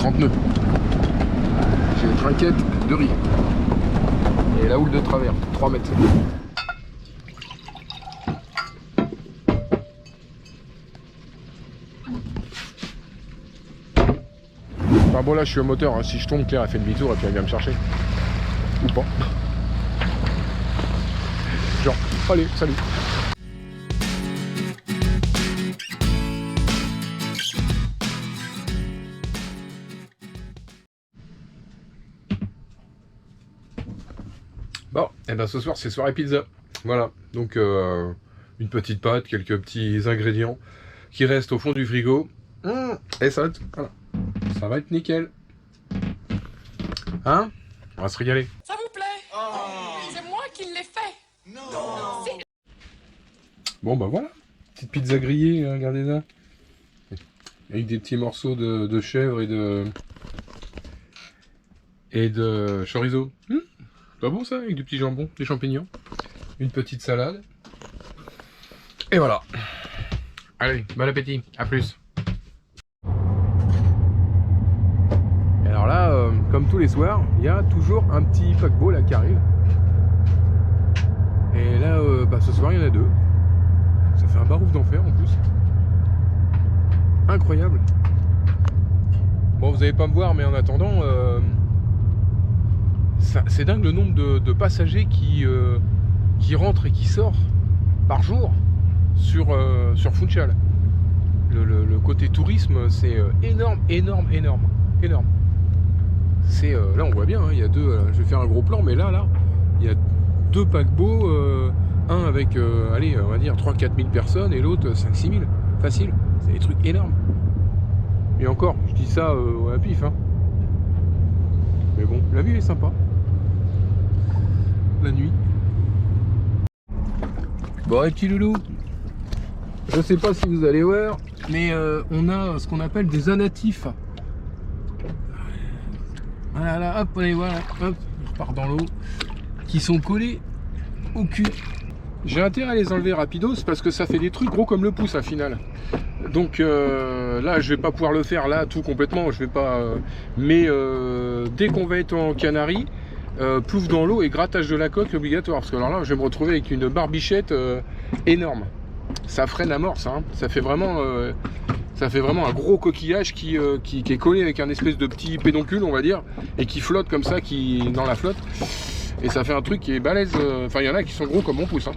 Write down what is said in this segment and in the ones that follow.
30 nœuds. J'ai une trinquette de riz. Et la houle de travers, 3 mètres. Enfin bon là je suis au moteur, hein. Si je tombe, Claire elle fait demi-tour et puis elle vient me chercher. Ou pas. Genre, allez, salut. Bon, et ben ce soir c'est soirée pizza. Voilà, donc une petite pâte, quelques petits ingrédients qui restent au fond du frigo. Et ça va être, voilà. Ça va être nickel. Hein? On va se régaler. Ça vous plaît? C'est moi qui l'ai fait. Non. Bon bah voilà, petite pizza grillée, regardez ça. Avec des petits morceaux de chèvre et de chorizo. Pas bon ça, avec du petit jambon, des champignons, une petite salade. Et voilà. Allez, bon appétit, à plus. Et alors là, comme tous les soirs, il y a toujours un petit paquebot là qui arrive. Et là, ce soir, il y en a 2. Ça fait un barouf d'enfer en plus. Incroyable. Bon, vous n'allez pas me voir, mais en attendant, c'est dingue le nombre de passagers qui rentrent et qui sortent par jour sur Funchal. Le côté tourisme, c'est énorme. C'est là, on voit bien, hein, il y a 2. Je vais faire un gros plan, mais là, il y a 2 paquebots. Un avec, allez, on va dire 3-4 000 personnes et l'autre 5-6 000. Facile. C'est des trucs énormes. Et encore, je dis ça à pif, hein. Mais bon, la vue est sympa. La nuit. Bon, les petits loulous, je sais pas si vous allez voir, mais on a ce qu'on appelle des anatifs. Voilà, là, hop, allez, voilà, hop, je pars dans l'eau, qui sont collés au cul. J'ai intérêt à les enlever rapidos parce que ça fait des trucs gros comme le pouce à final. Donc là, je vais pas pouvoir le faire là tout complètement, je vais pas. Mais dès qu'on va être en Canaries, plouf dans l'eau et grattage de la coque obligatoire. Parce que alors là, je vais me retrouver avec une barbichette énorme. Ça freine à mort, ça. Hein. Ça fait vraiment un gros coquillage qui est collé avec un espèce de petit pédoncule, on va dire, et qui flotte comme ça, dans la flotte. Et ça fait un truc qui est balèze. Enfin, il y en a qui sont gros comme mon pouce. Hein.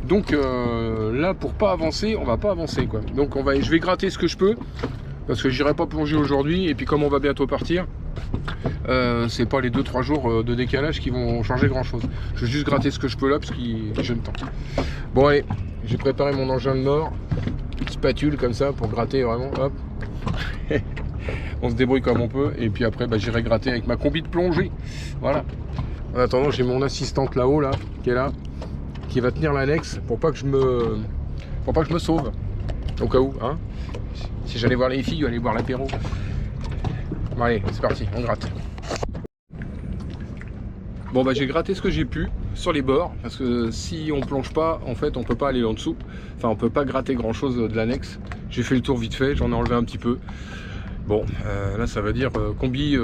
Donc là, pour pas avancer, on va pas avancer, quoi. Donc je vais gratter ce que je peux, parce que j'irai pas plonger aujourd'hui. Et puis comme on va bientôt partir, c'est pas les 2-3 jours de décalage qui vont changer grand chose. Je vais juste gratter ce que je peux là, parce que j'ai le temps. Bon allez, j'ai préparé mon engin de mort, spatule comme ça pour gratter vraiment. Hop. On se débrouille comme on peut. Et puis après, j'irai gratter avec ma combi de plongée. Voilà. En attendant, j'ai mon assistante là-haut, là, qui est là, qui va tenir l'annexe pour pas que je me sauve. Au cas où, hein. Si j'allais voir les filles, aller boire l'apéro. Bon allez, c'est parti, on gratte. Bon j'ai gratté ce que j'ai pu sur les bords, parce que si on plonge pas, en fait on peut pas aller en dessous. Enfin on peut pas gratter grand chose de l'annexe. J'ai fait le tour vite fait, j'en ai enlevé un petit peu. Bon, là ça veut dire combi,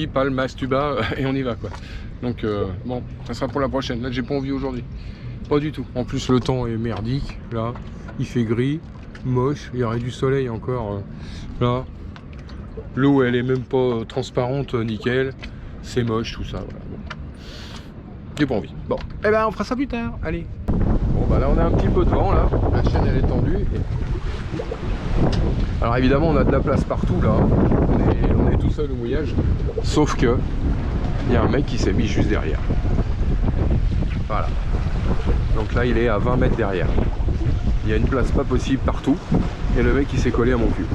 palme, masse, tuba, et on y va quoi. Donc bon, ça sera pour la prochaine. Là j'ai pas envie aujourd'hui. Pas du tout. En plus le temps est merdique. Là, il fait gris, moche. Il y aurait du soleil encore. Là, l'eau elle est même pas transparente, nickel. C'est moche tout ça. Voilà. Bon. J'ai pas envie. Bon, et on fera ça plus tard. Allez. Bon là on a un petit peu de vent là. La chaîne elle est tendue. Alors évidemment on a de la place partout là. On est tout seul au mouillage. Sauf que il y a un mec qui s'est mis juste derrière. Voilà. Donc là il est à 20 mètres derrière. Il y a une place pas possible partout. Et le mec il s'est collé à mon cul.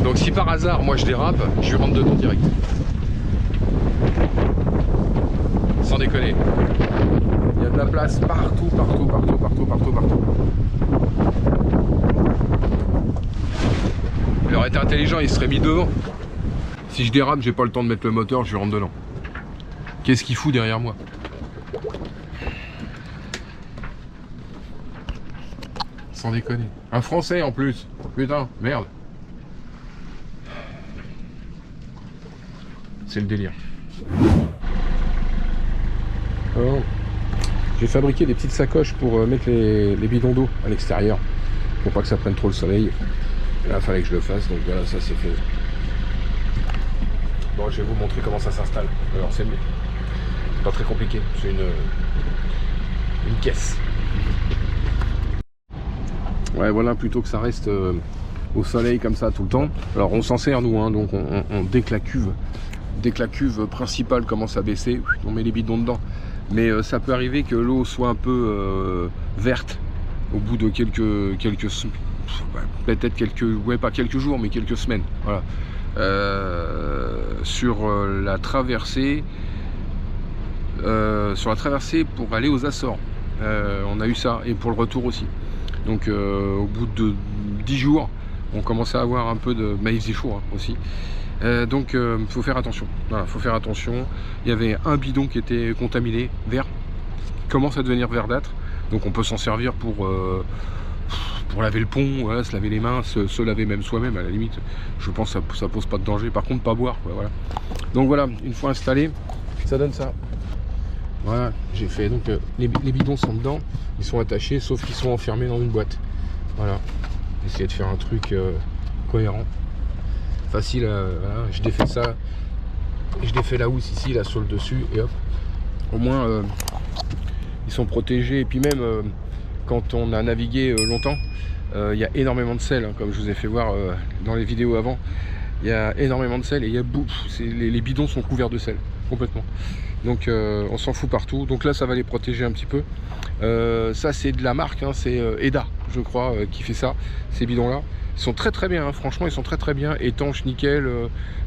Donc si par hasard moi je dérape, je lui rentre dedans direct. Sans déconner. Il y a de la place partout. Il aurait été intelligent, il serait mis devant. Si je dérape, j'ai pas le temps de mettre le moteur, je lui rentre dedans. Qu'est-ce qu'il fout derrière moi? sans déconner. Un Français en plus. Putain, merde. C'est le délire. Oh. J'ai fabriqué des petites sacoches pour mettre les bidons d'eau à l'extérieur. Pour pas que ça prenne trop le soleil. Là, il fallait que je le fasse, donc voilà, ça c'est fait. Bon, je vais vous montrer comment ça s'installe. Alors, c'est pas très compliqué. C'est une caisse. Ouais, voilà, plutôt que ça reste au soleil comme ça tout le temps. Alors, on s'en sert, nous, hein, donc dès que la cuve principale commence à baisser, on met les bidons dedans. Mais ça peut arriver que l'eau soit un peu verte au bout de peut-être pas quelques jours, mais quelques semaines. Voilà. Sur la traversée pour aller aux Açores, on a eu ça, et pour le retour aussi. Donc au bout de 10 jours, on commençait à avoir un peu de... Mais il faisait chaud hein, aussi. Donc faut faire attention. Voilà, faut faire attention. Il y avait un bidon qui était contaminé, vert, qui commence à devenir verdâtre. Donc on peut s'en servir pour laver le pont, voilà, se laver les mains, se laver même soi-même à la limite. Je pense que ça pose pas de danger. Par contre, pas boire, quoi, voilà. Donc voilà, une fois installé, ça donne ça. Voilà, j'ai fait. Donc les bidons sont dedans, ils sont attachés, sauf qu'ils sont enfermés dans une boîte. Voilà, essayer de faire un truc cohérent. Facile, voilà. Je défais ça, et je défais la housse ici, là sur le dessus, et hop, au moins ils sont protégés. Et puis même quand on a navigué longtemps, il y a énormément de sel, hein, comme je vous ai fait voir dans les vidéos avant. Il y a énormément de sel et il y a les bidons sont couverts de sel complètement. Donc on s'en fout partout. Donc là ça va les protéger un petit peu. Ça c'est de la marque, hein, c'est Eda je crois qui fait ça, ces bidons là. Ils sont très très bien, hein. Franchement ils sont très très bien, étanches, nickel,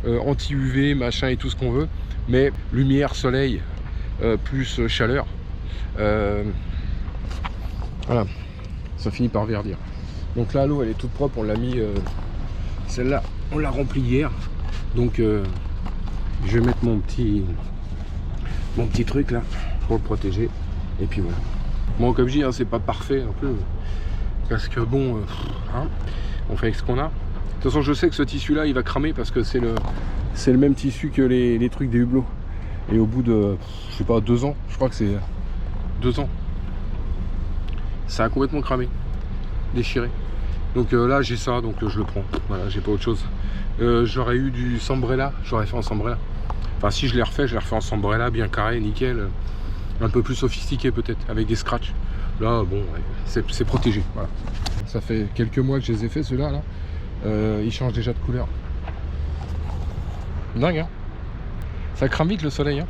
anti-UV, machin et tout ce qu'on veut. Mais lumière, soleil, plus chaleur, voilà, ça finit par verdir. Donc là l'eau elle est toute propre, on l'a mis, celle-là on l'a remplie hier. Donc je vais mettre mon petit truc là pour le protéger. Et puis voilà. Bon comme je dis, hein, c'est pas parfait un peu. Parce que bon, hein, on fait avec ce qu'on a. De toute façon je sais que ce tissu là il va cramer parce que c'est le même tissu que les trucs des hublots. Et au bout de, je sais pas, 2 ans, je crois que c'est 2 ans, ça a complètement cramé, déchiré. Donc là j'ai ça, donc je le prends. Voilà, j'ai pas autre chose. J'aurais eu du Sambrella, j'aurais fait en Sambrella. Enfin si je l'ai refait en Sambrella, bien carré, nickel. Un peu plus sophistiqué peut-être, avec des scratchs. Là bon, ouais, c'est protégé. Voilà. Ça fait quelques mois que je les ai fait ceux-là. Là. Ils changent déjà de couleur. Dingue hein. Ça crame vite le soleil, hein.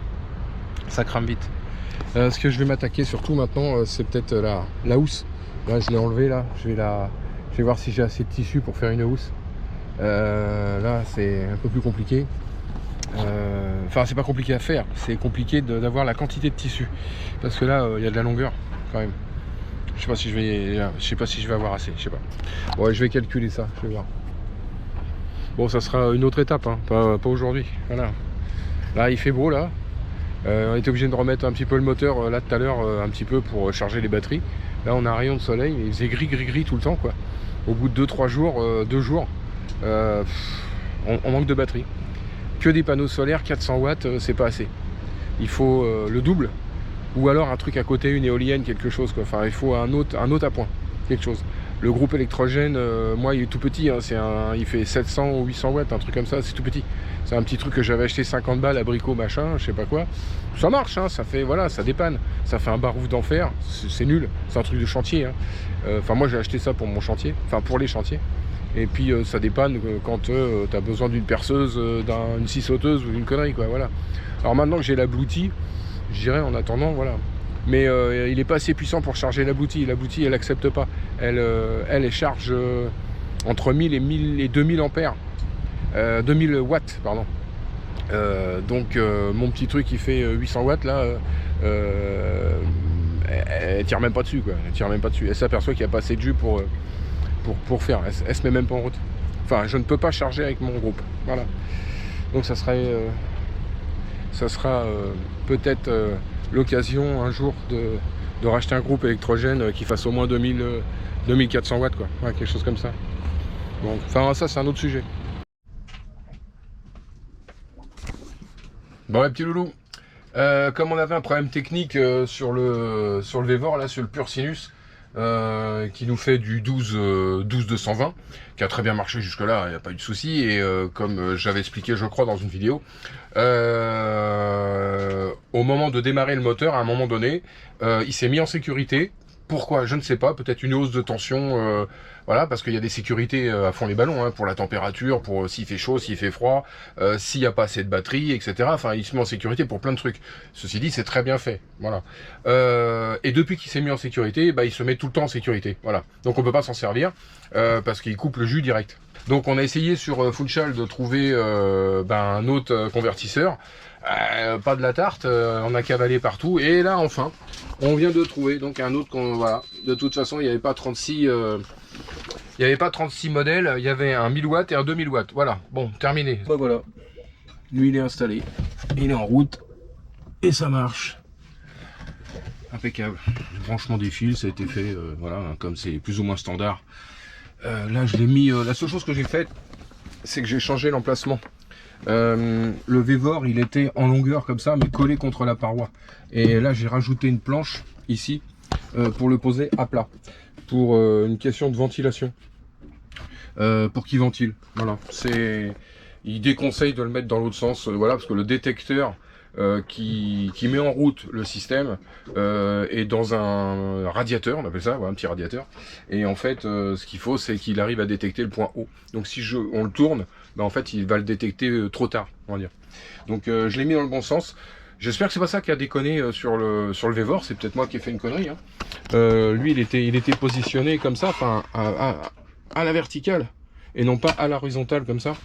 Ça crame vite. Ce que je vais m'attaquer surtout maintenant, c'est peut-être la housse. Là je l'ai enlevé là, je vais voir si j'ai assez de tissu pour faire une housse. Là c'est un peu plus compliqué. Enfin c'est pas compliqué à faire, c'est compliqué d'avoir la quantité de tissu. Parce que là il y a de la longueur quand même. Je sais pas si je vais avoir assez, je sais pas. Ouais, je vais calculer ça, je vais voir. Bon ça sera une autre étape, hein, pas aujourd'hui. Voilà. Là il fait beau là. On était obligé de remettre un petit peu le moteur là tout à l'heure, un petit peu pour charger les batteries. Là on a un rayon de soleil, il faisait gris tout le temps quoi. Au bout de 2-3 jours, 2 jours, on manque de batterie. Que des panneaux solaires, 400 watts, c'est pas assez. Il faut le double, ou alors un truc à côté, une éolienne, quelque chose quoi. Enfin il faut un autre appoint, quelque chose. Le groupe électrogène, moi il est tout petit, hein, il fait 700 ou 800 watts, un truc comme ça, c'est tout petit. C'est un petit truc que j'avais acheté 50 balles à Brico machin, je sais pas quoi. Ça marche, hein, ça fait, voilà, ça dépanne. Ça fait un barouf d'enfer, c'est nul, c'est un truc de chantier. Hein. Enfin moi j'ai acheté ça pour mon chantier, enfin pour les chantiers. Et puis ça dépanne quand tu as besoin d'une perceuse, d'une scie sauteuse ou d'une connerie quoi, voilà. Alors maintenant que j'ai l'abouti, je dirais en attendant, voilà. Mais il n'est pas assez puissant pour charger l'abouti. L'abouti elle accepte pas. Elle charge entre 1000 et 2000 ampères. 2000 watts pardon. Donc mon petit truc qui fait 800 watts là, elle tire même pas dessus quoi. Elle tire même pas dessus. Elle s'aperçoit qu'il n'y a pas assez de jus pour faire. Elle se met même pas en route. Enfin je ne peux pas charger avec mon groupe. Voilà. Donc ça sera peut-être l'occasion un jour de racheter un groupe électrogène qui fasse au moins 2400 watts, quoi. Ouais, quelque chose comme ça. Bon, enfin, ça, c'est un autre sujet. Bon, les petits loulous, comme on avait un problème technique sur le Vévor, là, sur le Pur Sinus, qui nous fait du 12-220, qui a très bien marché jusque-là, il n'y a pas eu de souci, et comme j'avais expliqué, je crois, dans une vidéo, au moment de démarrer le moteur, à un moment donné, il s'est mis en sécurité. Pourquoi? Je ne sais pas, peut-être une hausse de tension, voilà, parce qu'il y a des sécurités à fond les ballons, hein, pour la température, pour s'il fait chaud, s'il fait froid, s'il n'y a pas assez de batterie, etc. Enfin, il se met en sécurité pour plein de trucs. Ceci dit, c'est très bien fait, voilà. Et depuis qu'il s'est mis en sécurité, bah, il se met tout le temps en sécurité, voilà. Donc on peut pas s'en servir, parce qu'il coupe le jus direct. Donc on a essayé sur Funchal de trouver un autre convertisseur. Pas de la tarte, on a cavalé partout, et là enfin on vient de trouver donc un autre voilà. De toute façon il n'y avait pas 36 modèles, il y avait un 1000 watts et un 2000 watts, voilà, bon, terminé. Bah voilà, lui il est installé, il est en route et ça marche impeccable. Le branchement des fils, ça a été fait voilà, comme c'est plus ou moins standard. Là je l'ai mis, la seule chose que j'ai faite, c'est que j'ai changé l'emplacement. Le Vévor il était en longueur comme ça, mais collé contre la paroi, et là j'ai rajouté une planche ici pour le poser à plat, pour une question de ventilation, pour qu'il ventile. Voilà, il déconseille de le mettre dans l'autre sens, voilà, parce que le détecteur qui met en route le système est dans un radiateur, on appelle ça, ouais, un petit radiateur, et en fait ce qu'il faut, c'est qu'il arrive à détecter le point haut. Donc si on le tourne, bah, en fait il va le détecter trop tard, on va dire. Donc je l'ai mis dans le bon sens. J'espère que c'est pas ça qui a déconné sur le Vévor, c'est peut-être moi qui ai fait une connerie, hein. Lui il était positionné comme ça, enfin à la verticale et non pas à l'horizontale comme ça.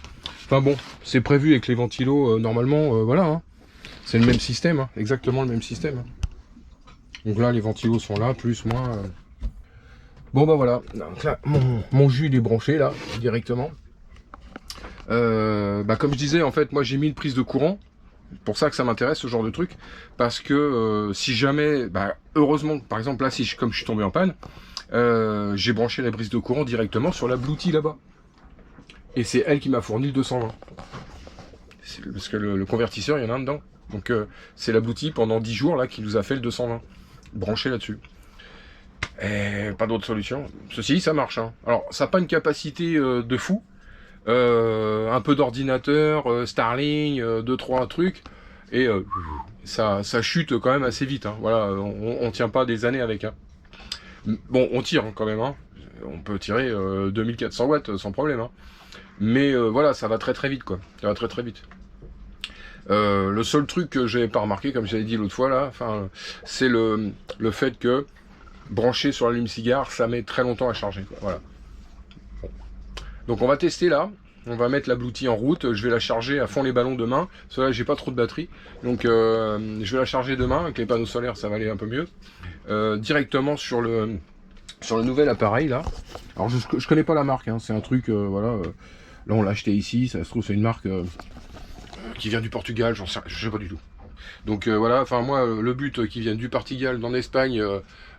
Enfin bon, c'est prévu avec les ventilos normalement, voilà, hein. C'est le même système, hein, exactement le même système, hein. Donc là les ventilos sont là, plus, moins. Bon bah voilà, donc là mon jus il est branché là, directement. Comme je disais, en fait moi j'ai mis une prise de courant. Pour ça que ça m'intéresse ce genre de truc, parce que si jamais, heureusement, par exemple là, comme je suis tombé en panne, j'ai branché la prise de courant directement sur la Bluetooth là-bas, et c'est elle qui m'a fourni le 220, parce que le convertisseur il y en a un dedans, donc c'est la Bluetooth pendant 10 jours là qui nous a fait le 220 branché là-dessus, et pas d'autre solution. Ceci ça marche, hein. Alors ça n'a pas une capacité de fou. Un peu d'ordinateur, Starlink, 2-3 trucs, et ça chute quand même assez vite, hein. Voilà, on tient pas des années avec, hein. Bon, on tire quand même, hein. On peut tirer 2400 watts sans problème, hein. Mais voilà, ça va très très vite, quoi. Ça va très très vite. Le seul truc que j'avais pas remarqué, comme j'avais dit l'autre fois là, c'est le fait que brancher sur l'allume-cigare, ça met très longtemps à charger, quoi. Voilà. Donc on va tester là, on va mettre la Bluetooth en route, je vais la charger à fond les ballons demain, parce que là j'ai pas trop de batterie, donc je vais la charger demain, avec les panneaux solaires ça va aller un peu mieux, directement sur le nouvel appareil là. Alors je connais pas la marque, hein, c'est un truc, voilà, là on l'a acheté ici, ça se trouve c'est une marque qui vient du Portugal, je sais pas du tout. Donc voilà, enfin moi le but qui vient du Portugal, d'en Espagne,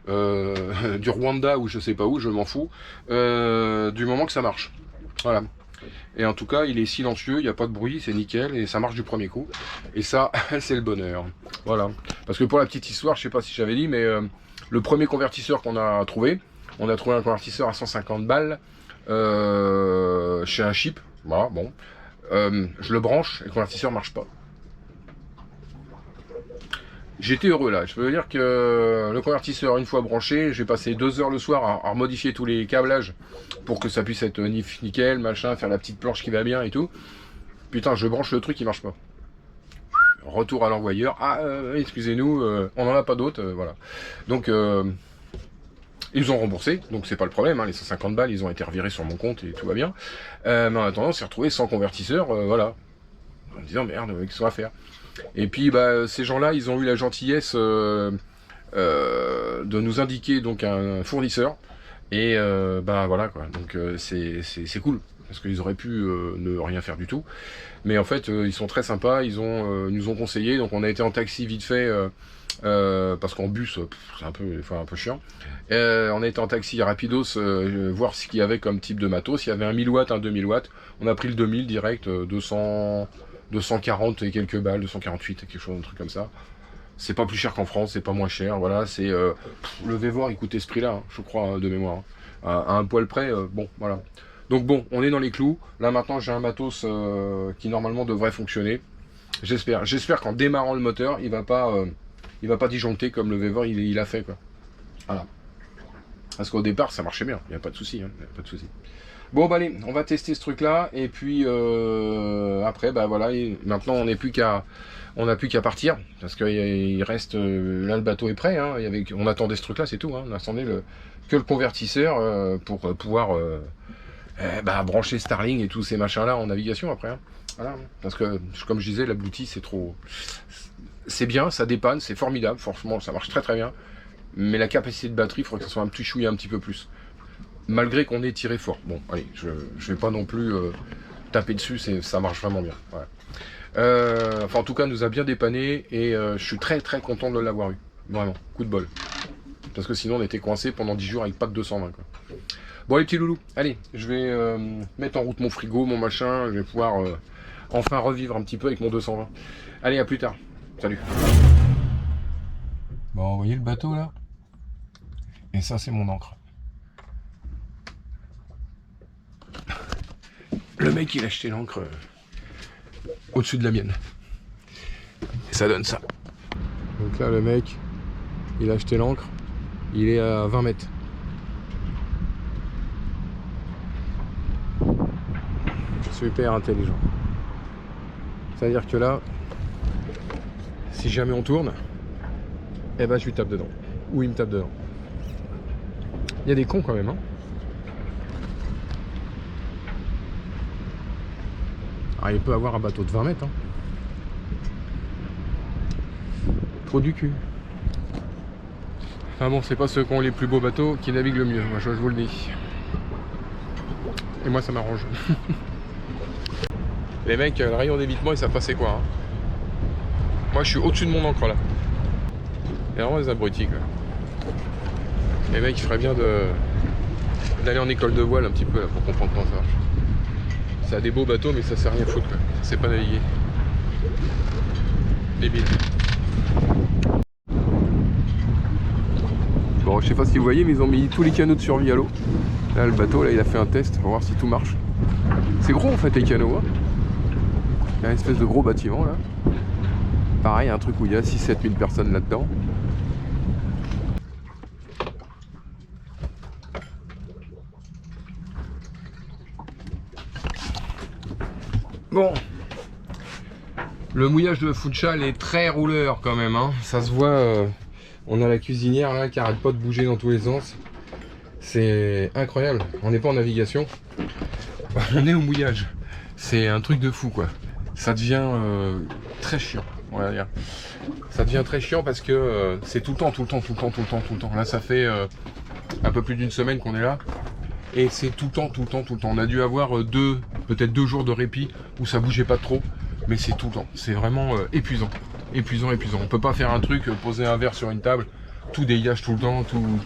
du Rwanda ou je sais pas où, je m'en fous, du moment que ça marche. Voilà. Et en tout cas, il est silencieux, il n'y a pas de bruit, c'est nickel, et ça marche du premier coup. Et ça, c'est le bonheur. Voilà. Parce que pour la petite histoire, je sais pas si j'avais dit, mais le premier convertisseur qu'on a trouvé, on a trouvé un convertisseur à 150 balles chez un chip. Voilà, bon. Je le branche et le convertisseur marche pas. J'étais heureux là, je peux vous dire que le convertisseur une fois branché, j'ai passé 2 heures le soir à remodifier tous les câblages pour que ça puisse être nickel, machin, faire la petite planche qui va bien et tout. Putain, je branche le truc, il marche pas. Retour à l'envoyeur, excusez-nous, on n'en a pas d'autres, voilà. Donc ils nous ont remboursé, donc c'est pas le problème, hein, les 150 balles, ils ont été revirés sur mon compte et tout va bien. Mais en attendant, on s'est retrouvé sans convertisseur, voilà. En me disant merde, qu'est-ce qu'on va faire? Et puis ces gens-là, ils ont eu la gentillesse de nous indiquer donc un fournisseur. Et voilà quoi. Donc c'est cool. Parce qu'ils auraient pu ne rien faire du tout. Mais en fait, ils sont très sympas, ils nous ont conseillé. Donc on a été en taxi vite fait parce qu'en bus, c'est un peu chiant. On a été en taxi rapidos, voir ce qu'il y avait comme type de matos. Il y avait un 1000 watts, un 2000 watts. On a pris le 2000 direct, 240 et quelques balles, 248, quelque chose, un truc comme ça. C'est pas plus cher qu'en France, c'est pas moins cher. Voilà, c'est le Vévor, il coûtait ce prix-là, hein, je crois, de mémoire. Hein. À un poil près, bon, voilà. Donc bon, on est dans les clous. Là maintenant, j'ai un matos qui normalement devrait fonctionner. J'espère qu'en démarrant le moteur, il va pas disjoncter comme le Vévor il a fait, quoi. Voilà. Parce qu'au départ, ça marchait bien, il n'y a pas de souci, hein, pas de souci. Bon, bah allez, on va tester ce truc-là, et puis après, bah voilà, maintenant on n'a plus qu'à partir, parce qu'il reste, là le bateau est prêt, hein, on attendait ce truc-là, c'est tout, hein, on attendait que le convertisseur pour pouvoir brancher Starlink et tous ces machins-là en navigation après, hein. Voilà, parce que, comme je disais, la Bluetooth, c'est trop... C'est bien, ça dépanne, c'est formidable, franchement, ça marche très très bien. Mais la capacité de batterie, il faudrait que ça soit un petit chouïa un petit peu plus. Malgré qu'on ait tiré fort. Bon, allez, je vais pas non plus taper dessus, ça marche vraiment bien. Ouais. Enfin, en tout cas, nous a bien dépanné et je suis très très content de l'avoir eu. Vraiment, coup de bol. Parce que sinon, on était coincé pendant 10 jours avec pas de 220, quoi. Bon, les petits loulous, allez, je vais mettre en route mon frigo, mon machin, je vais pouvoir enfin revivre un petit peu avec mon 220. Allez, à plus tard. Salut. Bon, vous voyez le bateau là? Et ça, c'est mon ancre. Le mec, il a acheté l'encre au-dessus de la mienne. Et ça donne ça. Donc là, le mec, il a acheté l'encre. Il est à 20 mètres. Super intelligent. C'est-à-dire que là, si jamais on tourne, eh ben je lui tape dedans. Ou il me tape dedans. Il y a des cons quand même, hein. Ah, il peut avoir un bateau de 20 mètres, hein. Trop du cul. Enfin bon, c'est pas ceux qui ont les plus beaux bateaux qui naviguent le mieux, moi je vous le dis. Et moi ça m'arrange. Les mecs, le rayon d'évitement, ils savent pas c'est quoi, hein. Moi je suis au-dessus de mon ancre là. Il y a vraiment des abrutis, quoi. Les mecs, il ferait bien d'aller en école de voile un petit peu là pour comprendre comment ça marche. Ça a des beaux bateaux, mais ça sert à rien foutre, quoi. Ça sait pas naviguer. Débile. Bon, je sais pas si vous voyez, mais ils ont mis tous les canaux de survie à l'eau. Là, le bateau, là, il a fait un test pour voir si tout marche. C'est gros en fait les canaux, hein. Il y a une espèce de gros bâtiment là. Pareil, un truc où il y a 6-7 000 personnes là-dedans. Bon, le mouillage de Funchal est très rouleur quand même, hein. Ça se voit, on a la cuisinière là qui arrête pas de bouger dans tous les sens. C'est incroyable, on n'est pas en navigation, on est au mouillage. C'est un truc de fou, quoi. Ça devient très chiant, on va dire. Ça devient très chiant parce que c'est tout le temps. Là, ça fait un peu plus d'une semaine qu'on est là. Et c'est tout le temps. On a dû avoir peut-être 2 jours de répit où ça bougeait pas trop. Mais c'est tout le temps. C'est vraiment épuisant. On peut pas faire un truc, poser un verre sur une table, tout dégage tout le temps, tout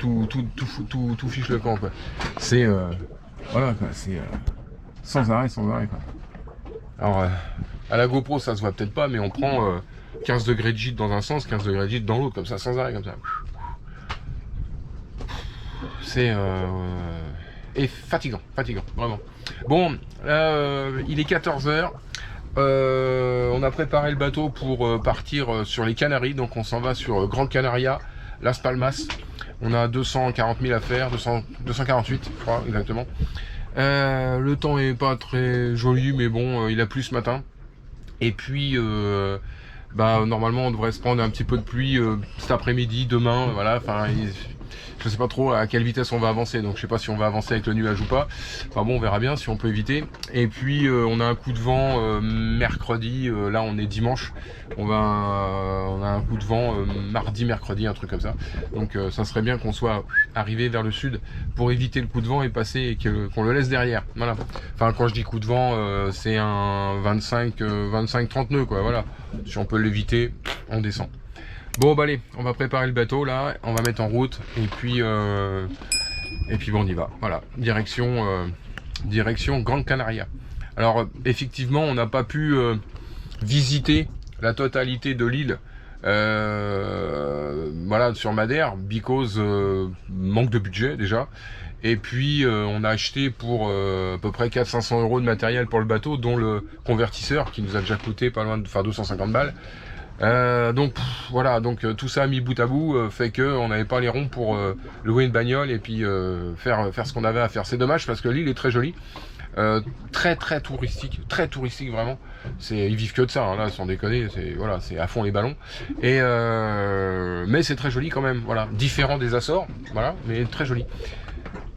fiche le camp, quoi. C'est voilà, quoi. C'est sans arrêt, quoi. Alors à la GoPro ça se voit peut-être pas, mais on prend 15 degrés de gîte dans un sens, 15 degrés de gîte dans l'autre, comme ça, sans arrêt, comme ça. C'est fatigant, vraiment. Bon, il est 14 h. On a préparé le bateau pour partir sur les Canaries, donc on s'en va sur Gran Canaria, Las Palmas. On a 240 000 à faire, 248 je crois exactement. Le temps est pas très joli, mais bon, il a plu ce matin. Et puis normalement on devrait se prendre un petit peu de pluie cet après-midi, demain, voilà. Enfin, je sais pas trop à quelle vitesse on va avancer, donc je sais pas si on va avancer avec le nuage ou pas. Enfin bon, on verra bien si on peut éviter. Et puis on a un coup de vent mercredi, là on est dimanche, on a un coup de vent mardi, mercredi, un truc comme ça. Donc ça serait bien qu'on soit arrivé vers le sud pour éviter le coup de vent et passer et qu'on le laisse derrière. Voilà. Enfin, quand je dis coup de vent, c'est un 25-30 nœuds, quoi. Voilà. Si on peut l'éviter, on descend. Bon bah allez, on va préparer le bateau là, on va mettre en route et puis bon on y va. Voilà, direction Grande Canaria. Alors effectivement on n'a pas pu visiter la totalité de l'île voilà sur Madère, because manque de budget déjà. Et puis on a acheté pour à peu près 400-500 € de matériel pour le bateau, dont le convertisseur qui nous a déjà coûté pas loin de 250 balles. Donc voilà, donc tout ça mis bout à bout fait que on n'avait pas les ronds pour louer une bagnole et puis faire ce qu'on avait à faire. C'est dommage parce que l'île est très jolie, très touristique vraiment. Ils vivent que de ça, hein, là, sans déconner. Voilà, c'est à fond les ballons. Et mais c'est très joli quand même. Voilà, différent des Açores, voilà, mais très joli.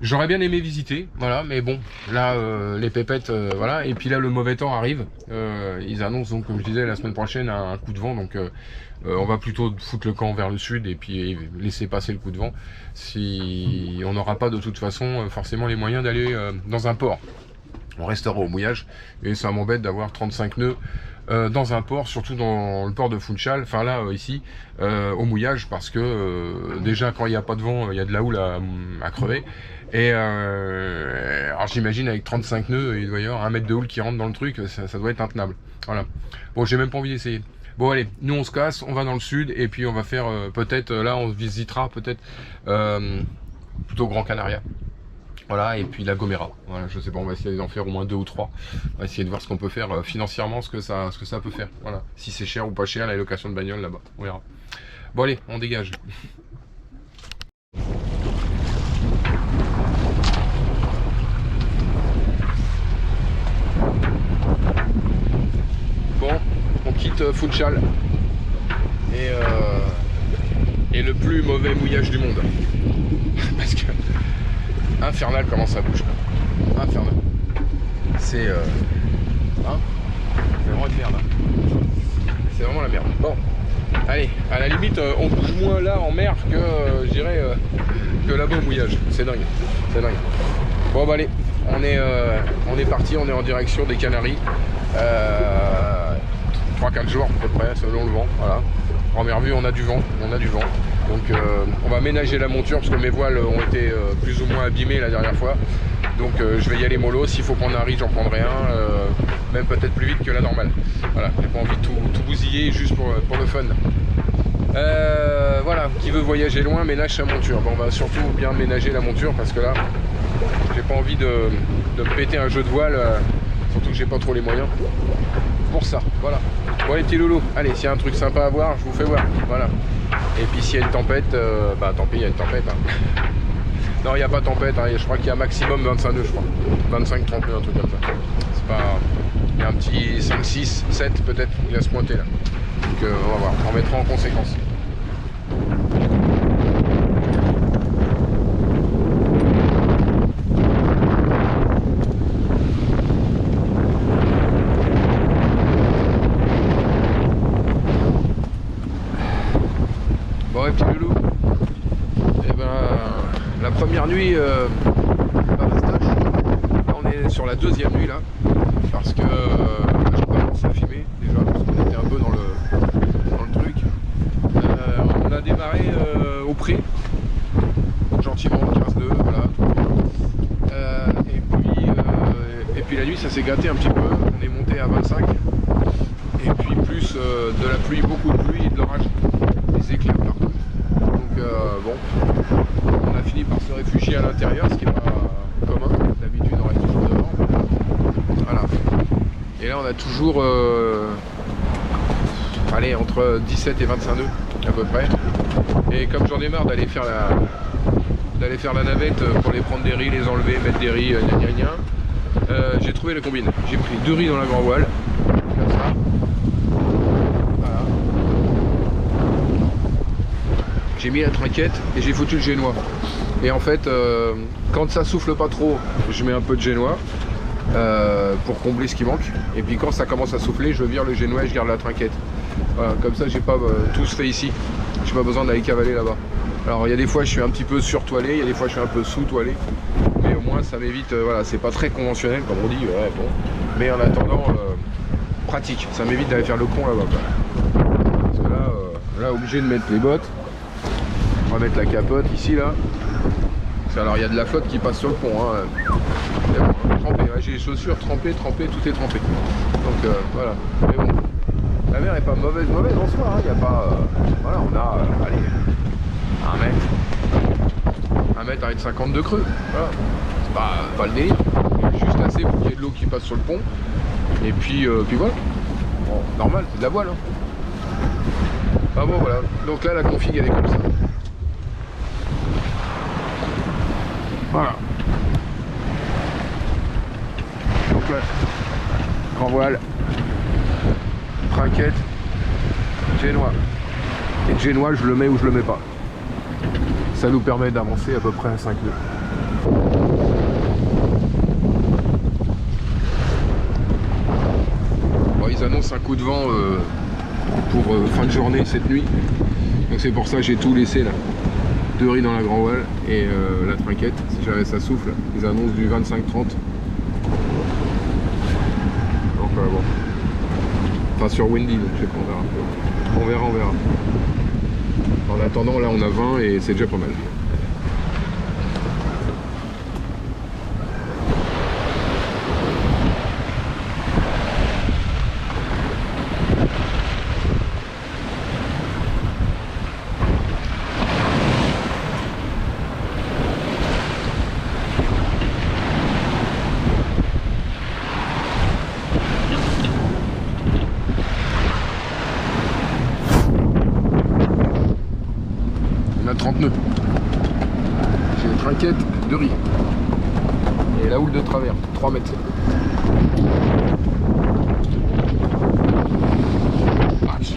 J'aurais bien aimé visiter, voilà, mais bon, là, les pépettes, voilà, et puis là, le mauvais temps arrive. Ils annoncent, donc, comme je disais, la semaine prochaine, un coup de vent, donc on va plutôt foutre le camp vers le sud et puis laisser passer le coup de vent. Si on n'aura pas de toute façon forcément les moyens d'aller dans un port. On restera au mouillage, et ça m'embête d'avoir 35 nœuds dans un port, surtout dans le port de Funchal, enfin là ici au mouillage, parce que déjà quand il n'y a pas de vent, il y a de la houle à crever. Et alors j'imagine avec 35 nœuds, il doit y avoir 1 mètre de houle qui rentre dans le truc, ça doit être intenable. Voilà. Bon, j'ai même pas envie d'essayer. Bon allez, nous on se casse, on va dans le sud, et puis on va faire peut-être, là on visitera peut-être plutôt Grand Canaria. Voilà, et puis la Gomera. Voilà, je sais pas, on va essayer d'en faire au moins 2 ou 3. On va essayer de voir ce qu'on peut faire financièrement, ce que ça peut faire. Voilà, si c'est cher ou pas cher la location de bagnole là-bas, on verra. Bon allez, on dégage. Bon, on quitte Funchal et le plus mauvais mouillage du monde. Parce que infernal comment ça bouge, quoi. Infernal. C'est hein, c'est vraiment une merde. C'est vraiment la merde. Bon, allez, à la limite, on bouge moins là en mer que je dirais que là-bas au mouillage. C'est dingue, c'est dingue. Bon bah allez, on est parti, on est en direction des Canaries. 3-4 jours à peu près selon le vent. Voilà. Première vue, on a du vent. Donc on va ménager la monture parce que mes voiles ont été plus ou moins abîmées la dernière fois. Donc je vais y aller mollo. S'il faut prendre un riz, j'en prendrai un, même peut-être plus vite que la normale. Voilà, j'ai pas envie de tout bousiller juste pour le fun. Voilà, qui veut voyager loin ménage sa monture. Bon, on va surtout bien ménager la monture parce que là, j'ai pas envie de me péter un jeu de voile, surtout que j'ai pas trop les moyens pour ça. Voilà. Bon les petits loulous, allez, s'il y a un truc sympa à voir, je vous fais voir. Voilà. Et puis s'il y a une tempête, bah tant pis, il y a une tempête. Hein. Non, il n'y a pas de tempête, hein. Je crois qu'il y a maximum 25 nœuds, je crois. 25, 30 nœuds, un truc comme ça. C'est pas. Il y a un petit 5, 6, 7 peut-être, il va se pointer là. Donc on va voir, on mettra en conséquence. Bon et puis loulou, et ben la première nuit pas fastoche. Là on est sur la deuxième nuit là, parce que j'ai commencé à filmer déjà, parce qu'on était un peu dans le truc. On a démarré au pré, gentiment 15 nœuds, voilà. Et puis la nuit ça s'est gâté un petit peu, on est monté à 25. Et puis plus de la pluie, beaucoup de pluie et de l'orage, des éclairs partout. Donc bon, on a fini par se réfugier à l'intérieur, ce qui n'est pas commun. D'habitude on reste toujours devant. Voilà. Et là on a toujours allez, entre 17 et 25 nœuds à peu près. Et comme j'en ai marre d'aller faire la navette pour les prendre des riz, les enlever, mettre des riz, j'ai trouvé la combine. J'ai pris 2 riz dans la grand voile, comme ça. Voilà. J'ai mis la trinquette et j'ai foutu le génois. Et en fait, quand ça souffle pas trop, je mets un peu de génois pour combler ce qui manque. Et puis quand ça commence à souffler, je vire le génois et je garde la trinquette. Voilà, comme ça, j'ai pas tout se fait ici. J'ai pas besoin d'aller cavaler là-bas. Alors il y a des fois je suis un petit peu surtoilé, il y a des fois je suis un peu sous-toilé. Mais au moins ça m'évite, voilà, c'est pas très conventionnel comme on dit, ouais, bon. Mais en attendant, pratique, ça m'évite d'aller faire le con là-bas. Parce que Là, obligé de mettre les bottes. On va mettre la capote ici, là. Alors, il y a de la flotte qui passe sur le pont. Hein. Trempé, ouais, j'ai les chaussures trempées, tout est trempé. Donc, voilà. Mais bon, la mer est pas mauvaise en soi. Hein. Il y a pas... voilà, on a, allez, 1 mètre 50 de creux. Voilà. C'est pas le délire. Juste assez pour qu'il y ait de l'eau qui passe sur le pont. Et puis voilà. Bon, normal, c'est de la voile. Hein. Ah bon, voilà. Donc là, la config, elle est comme ça. Voilà. Donc là, grand voile, trinquette, génois. Et le génois, je le mets ou je le mets pas. Ça nous permet d'avancer à peu près à 5 nœuds. Bon, ils annoncent un coup de vent pour fin de journée cette nuit. Donc c'est pour ça que j'ai tout laissé là. 2 riz dans la grand voile et la trinquette, si jamais ça souffle, ils annoncent du 25-30. Donc bon. Enfin sur Windy, donc je sais pas, on verra. On verra. En attendant, là on a 20 et c'est déjà pas mal. On a 30 nœuds. J'ai une trinquette de riz. Et la houle de travers, 3 mètres. Match.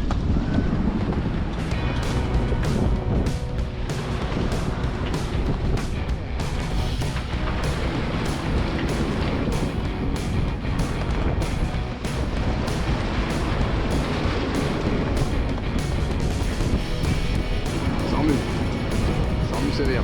Sévère.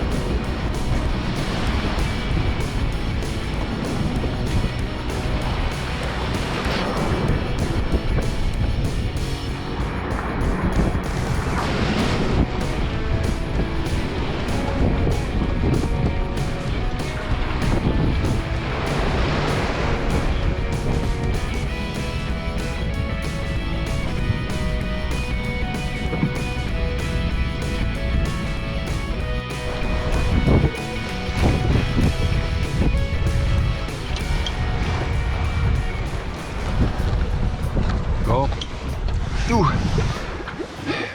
Bon,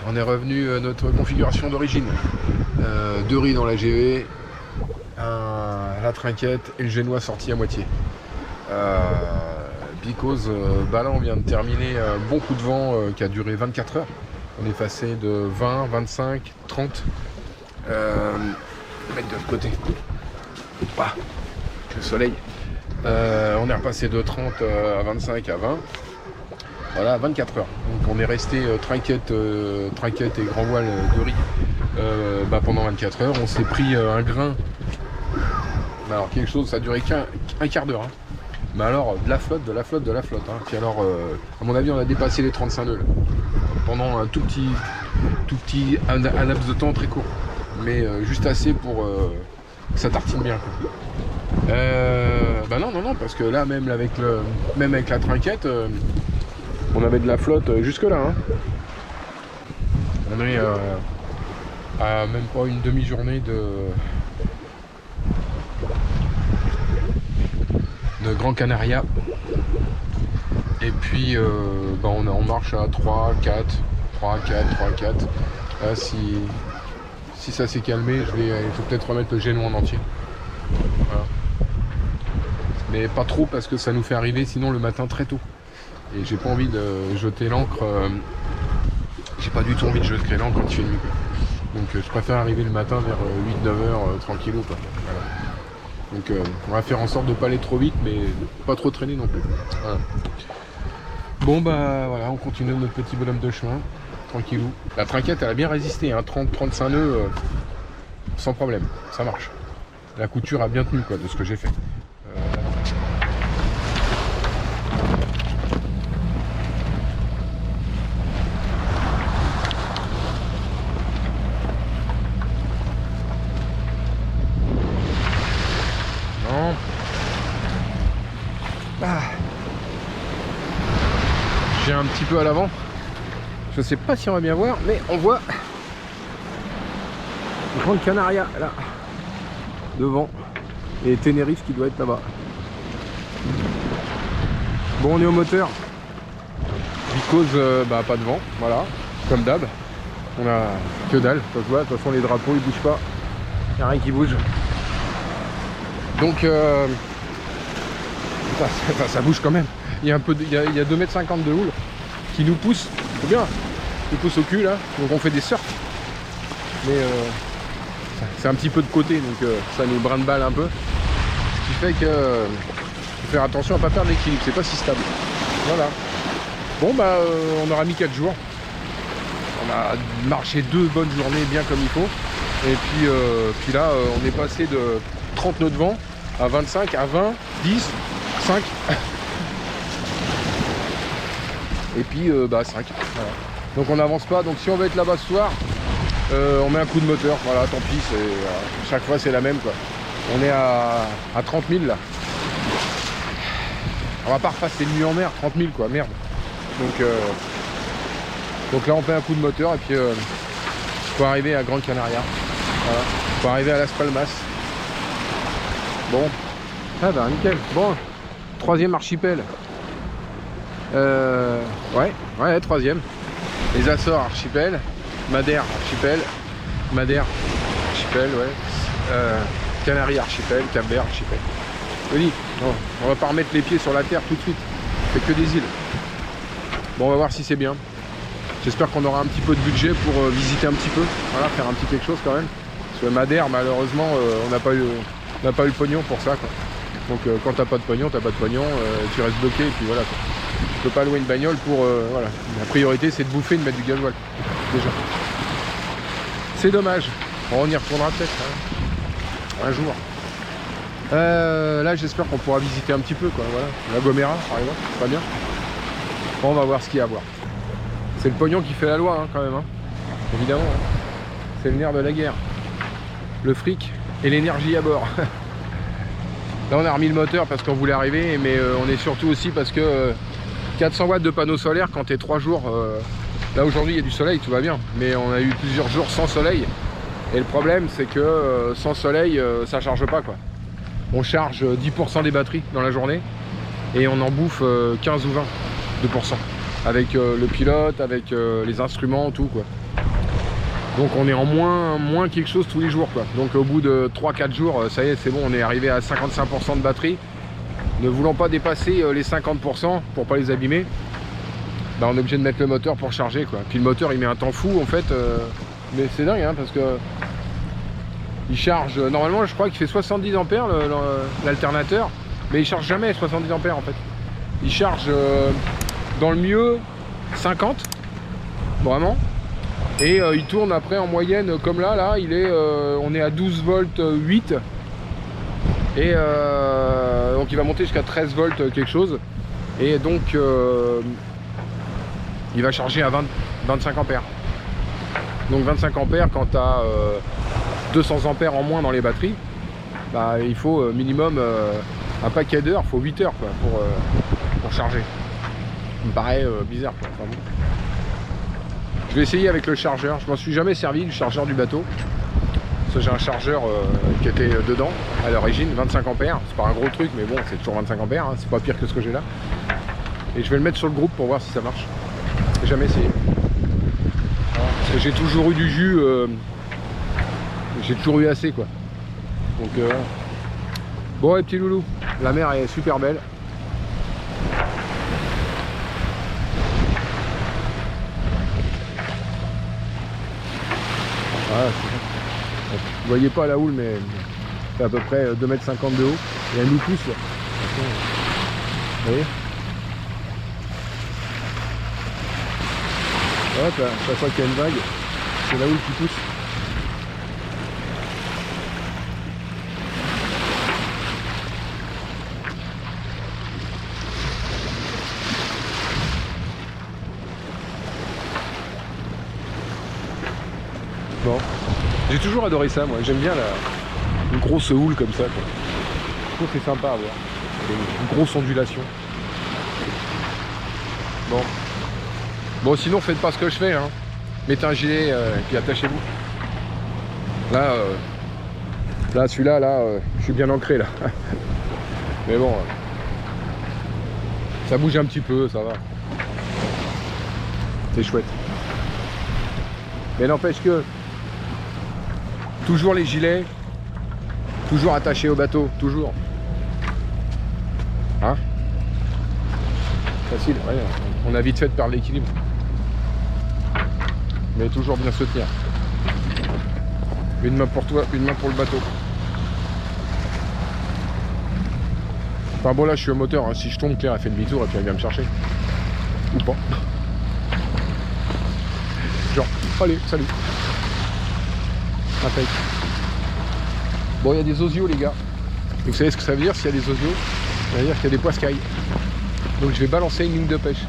on est revenu à notre configuration d'origine. 2 riz dans la GV, la trinquette et le génois sorti à moitié. Because là on vient de terminer un bon coup de vent qui a duré 24 heures. On est passé de 20, 25, 30. Mettre de l'autre côté. Le soleil. On est repassé de 30 à 25 à 20. Voilà, 24 heures. Donc on est resté trinquette et grand voile de riz pendant 24 heures. On s'est pris un grain. Alors quelque chose, ça a duré qu'un quart d'heure. Hein. Mais alors de la flotte. Hein. Puis alors, à mon avis, on a dépassé les 35 nœuds là. Pendant un tout petit un laps de temps très court. Mais juste assez pour que ça tartine bien. Quoi. Non, parce que là, même avec la trinquette. On avait de la flotte jusque là. Hein. On est à même pas une demi-journée de Grand Canaria. Et puis on marche à 3, 4. Là, si ça s'est calmé, il faut peut-être remettre le génois en entier. Voilà. Mais pas trop parce que ça nous fait arriver sinon le matin très tôt. Et j'ai pas envie de jeter l'ancre. J'ai pas du tout envie de jeter l'ancre quand il fait nuit. Donc je préfère arriver le matin vers 8-9 heures tranquillou. Quoi. Voilà. Donc on va faire en sorte de pas aller trop vite, mais pas trop traîner non plus. Voilà. Bon voilà, on continue notre petit bonhomme de chemin, tranquillou. La trinquette elle a bien résisté, hein, 30-35 nœuds sans problème, ça marche. La couture a bien tenu quoi, de ce que j'ai fait. Non. Ah. J'ai un petit peu à l'avant. Je sais pas si on va bien voir, mais on voit Grande Canaria là devant et Tenerife qui doit être là-bas. Bon, on est au moteur. Because pas de vent, voilà, comme d'hab. On a que dalle, ça se voit, de toute façon les drapeaux ils bougent pas. Il n'y a rien qui bouge. Donc putain, ça bouge quand même. Il y a un peu de, il y a 2,50 m de houle qui nous pousse. C'est bien. Qui pousse au cul là. Donc on fait des surfs. Mais c'est un petit peu de côté, donc ça nous brinque-balle un peu. Ce qui fait que faut faire attention à pas perdre l'équilibre, c'est pas si stable. Voilà. Bon on aura mis 4 jours. On a marché 2 bonnes journées bien comme il faut. Et puis là on est passé de 30 nœuds de vent à 25, à 20, 10, 5. Et puis 5. Voilà. Donc on n'avance pas. Donc si on veut être là-bas ce soir, on met un coup de moteur. Voilà, tant pis. Chaque fois c'est la même quoi. On est à 30 000 là. On va pas repasser une nuit en mer, 30 000 quoi, merde. Donc là on fait un coup de moteur et puis faut arriver à Grande Canaria. Voilà. Faut arriver à Las Palmas. Bon. Ah bah nickel. Bon. 3e archipel. Ouais, 3e. Les Açores archipel. Madère archipel. Madère archipel, ouais. Canaries archipel. Cap-Vert archipel. Joli. Bon, on va pas remettre les pieds sur la terre tout de suite. C'est que des îles. Bon, on va voir si c'est bien. J'espère qu'on aura un petit peu de budget pour visiter un petit peu. Voilà, faire un petit quelque chose quand même. Parce que Madère, malheureusement, on n'a pas eu le pognon pour ça, quoi. Donc quand t'as pas de pognon, tu restes bloqué et puis voilà, quoi. Tu peux pas louer une bagnole pour... voilà. La priorité c'est de bouffer et de mettre du gasoil. Déjà. C'est dommage. Bon, on y retournera peut-être hein, un jour. Là j'espère qu'on pourra visiter un petit peu quoi. Voilà. La Gomera par exemple, pas bien. Bon, on va voir ce qu'il y a à voir. C'est le pognon qui fait la loi hein, quand même. Hein. Évidemment. Hein. C'est le nerf de la guerre. Le fric et l'énergie à bord. Là on a remis le moteur parce qu'on voulait arriver, mais on est surtout aussi parce que 400 watts de panneaux solaires quand t'es 3 jours, là aujourd'hui il y a du soleil, tout va bien, mais on a eu plusieurs jours sans soleil, et le problème c'est que sans soleil ça charge pas quoi. On charge 10% des batteries dans la journée, et on en bouffe 15 ou 20%, avec le pilote, avec les instruments, tout quoi. Donc on est en moins quelque chose tous les jours quoi. Donc au bout de 3-4 jours, ça y est, c'est bon, on est arrivé à 55% de batterie. Ne voulant pas dépasser les 50% pour pas les abîmer, bah, on est obligé de mettre le moteur pour charger quoi. Puis le moteur il met un temps fou en fait, mais c'est dingue hein, parce que il charge, normalement je crois qu'il fait 70 ampères l'alternateur, mais il charge jamais 70 ampères en fait. Il charge dans le mieux 50, vraiment. Et il tourne après en moyenne comme là il est, on est à 12 volts 8 et donc il va monter jusqu'à 13 volts quelque chose et donc il va charger à 25 ampères. Donc 25 ampères quand tu as 200 ampères en moins dans les batteries, bah, il faut minimum un paquet d'heures, il faut 8 heures quoi, pour charger. Ça me paraît bizarre quoi. Enfin, bon. Je vais essayer avec le chargeur, je m'en suis jamais servi du chargeur du bateau. Parce que j'ai un chargeur qui était dedans à l'origine, 25 ampères. C'est pas un gros truc mais bon c'est toujours 25 ampères, hein. C'est pas pire que ce que j'ai là. Et je vais le mettre sur le groupe pour voir si ça marche. J'ai jamais essayé. Parce que j'ai toujours eu du jus, j'ai toujours eu assez quoi. Donc bon les petits loulous, la mer est super belle. Voilà, vous voyez pas la houle mais c'est à peu près 2,50 m de haut et elle nous pousse là. Vous voyez, hop, chaque fois qu'il y a une vague c'est la houle qui pousse. Bon, j'ai toujours adoré ça moi, j'aime bien une grosse houle comme ça quoi. Je trouve que c'est sympa à voir. Une grosse ondulation. Bon. Bon, sinon, faites pas ce que je fais. Hein. Mettez un gilet et puis attachez-vous. Là, celui-là, je suis bien ancré là. Mais bon, ça bouge un petit peu, ça va. C'est chouette. Mais n'empêche que toujours les gilets, toujours attachés au bateau, toujours. Hein? Facile, ouais, on a vite fait de perdre l'équilibre. Mais toujours bien se tenir. Une main pour toi, une main pour le bateau. Enfin bon, là je suis au moteur, hein. Si je tombe, Claire elle fait demi-tour et puis elle vient me chercher. Ou pas. Genre, allez, salut. Impec. Bon, il y a des osios les gars. Vous savez ce que ça veut dire s'il y a des osios? Ça veut dire qu'il y a des poiscailles. Donc je vais balancer une ligne de pêche.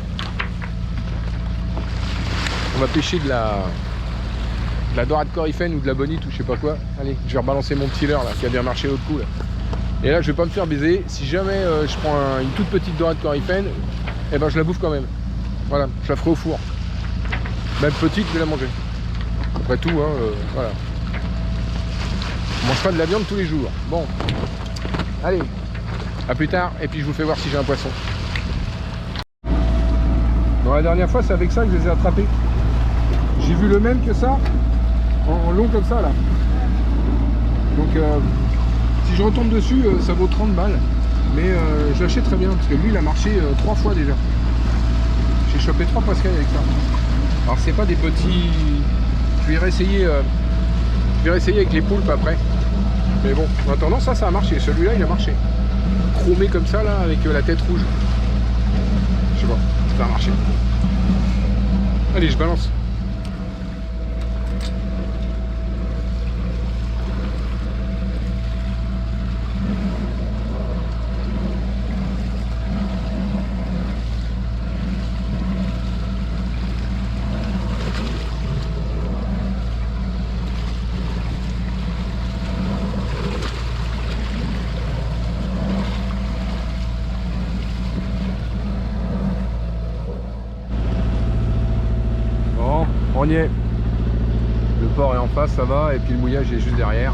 On va pêcher de la dorade coryphène ou de la bonite ou je sais pas quoi. Allez, je vais rebalancer mon petit leurre là qui a bien marché l'autre coup là. Et là je vais pas me faire baiser. Si jamais je prends une toute petite dorade coryphène, eh ben je la bouffe quand même. Voilà, je la ferai au four. Même petite, je vais la manger. Après tout, hein, voilà. On mange pas de la viande tous les jours. Bon, allez, à plus tard. Et puis je vous fais voir si j'ai un poisson. Bon, la dernière fois, c'est avec ça que je les ai attrapés. J'ai vu le même que ça, en long comme ça là. Donc si je retombe dessus, ça vaut 30 balles. Mais je l'achète très bien parce que lui il a marché 3 fois déjà. J'ai chopé 3 poiscailles avec ça. Alors c'est pas des petits. Je vais réessayer avec les poulpes après. Mais bon, en attendant ça a marché. Celui-là il a marché. Chromé comme ça là avec la tête rouge. Je sais pas, ça a marché. Allez, je balance. On y est. Le port est en face, ça va, et puis le mouillage est juste derrière.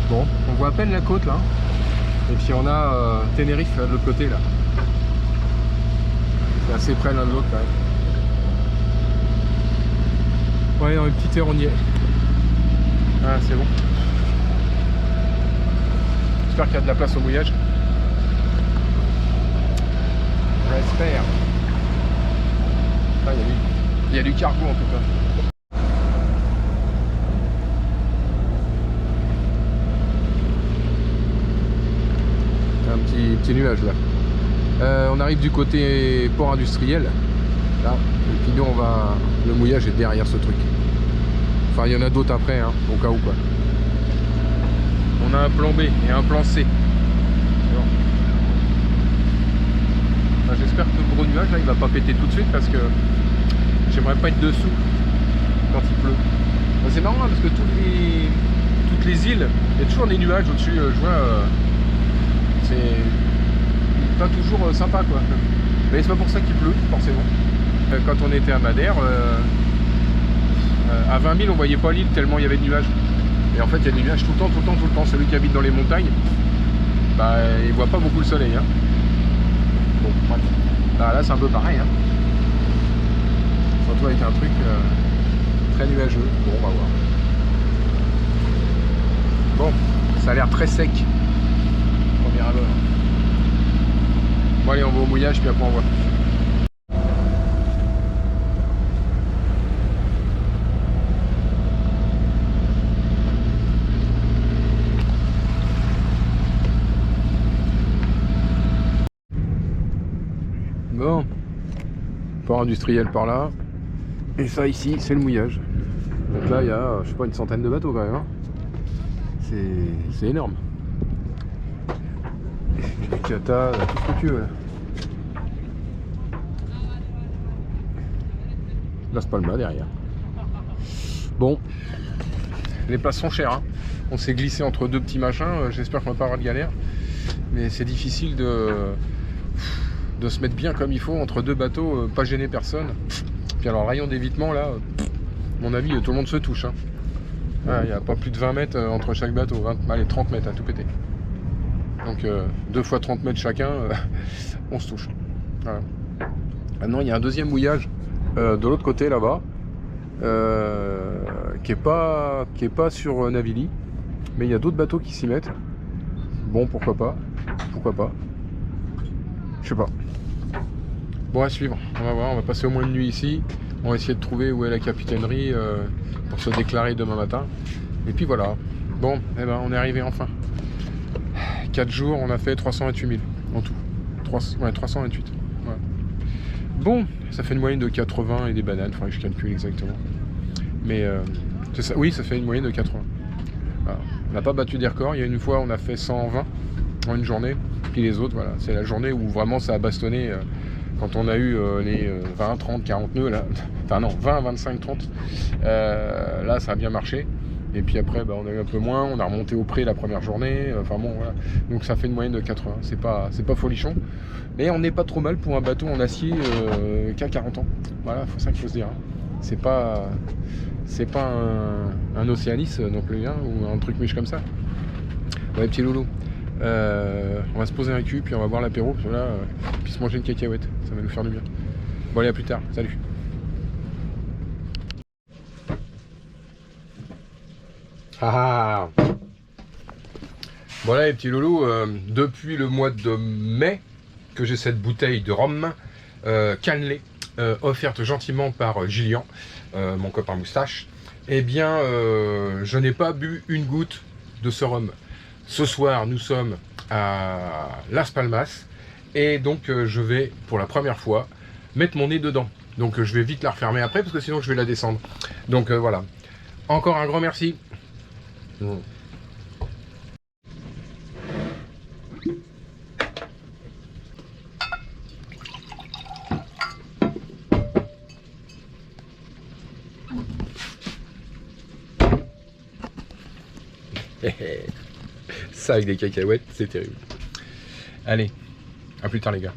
Bon, on voit à peine la côte là. Et puis on a Tenerife de l'autre côté là. C'est assez près l'un de l'autre quand même. Ouais, dans une petite heure on y est. Ah, c'est bon. J'espère qu'il y a de la place au mouillage. J'espère. Ah, il y a du cargo en tout cas. Un petit nuage là. On arrive du côté port industriel. Là. Et puis nous le mouillage est derrière ce truc. Enfin il y en a d'autres après hein, au cas où quoi. On a un plan B et un plan C. Enfin, j'espère que le gros nuage là il va pas péter tout de suite parce que j'aimerais pas être dessous quand il pleut. Enfin, c'est marrant hein, parce que toutes les îles, il y a toujours des nuages au-dessus, je vois, c'est pas toujours sympa quoi. Mais c'est pas pour ça qu'il pleut, forcément. Quand on était à Madère, à 20 000 on voyait pas l'île tellement il y avait de nuages. Et en fait il y a des nuages tout le temps. Celui qui habite dans les montagnes, bah il voit pas beaucoup le soleil. Hein. Bon, bref. Là c'est un peu pareil. Hein. Surtout avec un truc très nuageux. Bon, on va voir. Bon, ça a l'air très sec. Premier abord. Bon, allez, on va au mouillage, puis après on voit. Bon, port industriel par là. Et ça ici, c'est le mouillage. Donc là, il y a, je sais pas, une centaine de bateaux quand même. Hein. C'est énorme. Du kata, tout ce que tu veux. Las Palmas derrière. Bon, les places sont chères. Hein. On s'est glissé entre deux petits machins. J'espère qu'on va pas avoir de galère. Mais c'est difficile de se mettre bien comme il faut entre deux bateaux, pas gêner personne. Puis alors, rayon d'évitement, là, à mon avis, tout le monde se touche. Hein. Il n'y a pas plus de 20 mètres entre chaque bateau. Allez, 30 mètres, à tout péter. Donc, 2 fois 30 mètres chacun, on se touche. Voilà. Maintenant, il y a un deuxième mouillage de l'autre côté, là-bas, qui est pas sur Navili. Mais il y a d'autres bateaux qui s'y mettent. Bon, pourquoi pas. Pourquoi pas. Je sais pas. Bon, à suivre. On va voir. On va passer au moins une nuit ici. On va essayer de trouver où est la capitainerie pour se déclarer demain matin. Et puis voilà. Bon, eh ben, on est arrivé enfin. 4 jours, on a fait 328 000 en tout. 328. Ouais. Bon, ça fait une moyenne de 80 et des bananes. Faudrait que je calcule exactement. Mais c'est ça. Oui, ça fait une moyenne de 80. Voilà. On n'a pas battu des records. Il y a une fois, on a fait 120 en une journée. Puis les autres, voilà, c'est la journée où vraiment ça a bastonné. Quand on a eu les 20, 30, 40 nœuds, là, enfin non, 20, 25, 30, là ça a bien marché. Et puis après, on a eu un peu moins, on a remonté au pré la première journée, enfin bon, voilà. Donc ça fait une moyenne de 80, c'est pas folichon. Mais on n'est pas trop mal pour un bateau en acier qui a 40 ans. Voilà, c'est ça qu'il faut se dire. Hein. C'est pas un Océanis non plus, hein, ou un truc miche comme ça. Ouais, petit loulou. On va se poser un cul, puis on va boire l'apéro, puis là, puis se manger une cacahuète, ça va nous faire du bien. Bon allez, à plus tard, salut. Ah, voilà les petits loulous, depuis le mois de mai que j'ai cette bouteille de rhum cannelée, offerte gentiment par Gillian, mon copain moustache. Eh bien, je n'ai pas bu une goutte de ce rhum. Ce soir, nous sommes à Las Palmas et donc je vais, pour la première fois, mettre mon nez dedans. Donc je vais vite la refermer après parce que sinon je vais la descendre. Donc voilà. Encore un grand merci. Ça avec des cacahuètes, c'est terrible. Allez, à plus tard les gars.